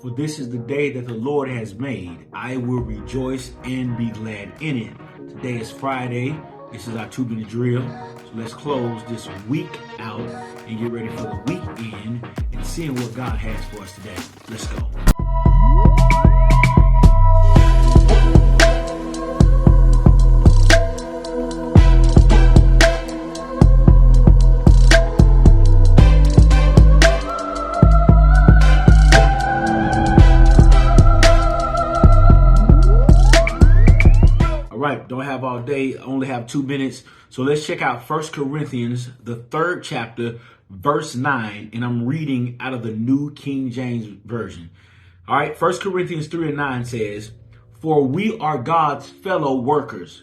For this is the day that the Lord has made. I will rejoice and be glad in it. Today is Friday. This is our 2-minute drill. So let's close this week out and get ready for the weekend and seeing what God has for us today. Let's go. Right, don't have all day, only have 2 minutes. So let's check out 1 Corinthians, the 3rd chapter, verse 9. And I'm reading out of the New King James Version. All right, 1 Corinthians 3:9 says, "For we are God's fellow workers."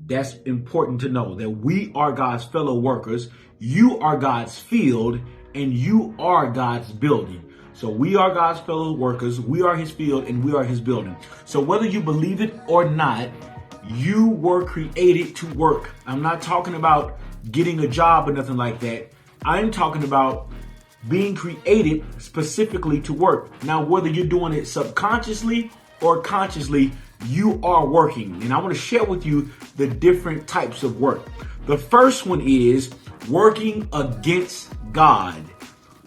That's important to know, that we are God's fellow workers. You are God's field, and you are God's building. So we are God's fellow workers. We are his field, and we are his building. So whether you believe it or not, you were created to work. I'm not talking about getting a job or nothing like that. I'm talking about being created specifically to work. Now, whether you're doing it subconsciously or consciously, you are working. And I want to share with you the different types of work. The first one is working against God.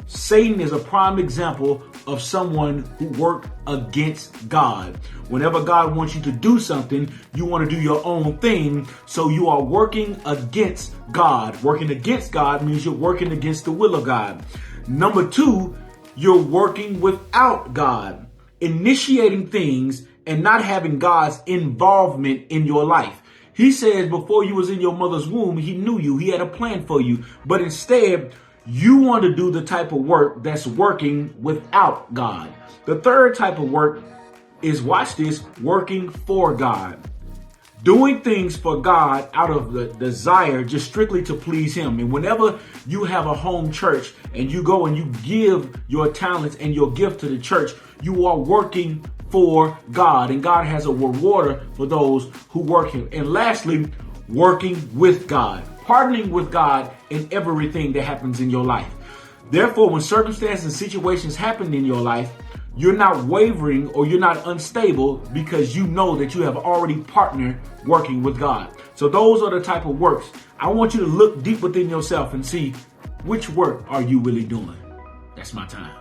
Satan is a prime example of someone who worked against God. Whenever God wants you to do something, you want to do your own thing. So you are working against God. Working against God means you're working against the will of God. Number 2, you're working without God, initiating things and not having God's involvement in your life. He says before you was in your mother's womb, he knew you. He had a plan for you. But instead, you want to do the type of work that's working without God. The third type of work is, watch this, working for God. Doing things for God out of the desire just strictly to please him. And whenever you have a home church and you go and you give your talents and your gift to the church, you are working for God. And God has a rewarder for those who work him. And lastly, working with God. Partnering with God in everything that happens in your life. Therefore, when circumstances and situations happen in your life, you're not wavering or you're not unstable because you know that you have already partnered working with God. So those are the type of works. I want you to look deep within yourself and see which work are you really doing. That's my time.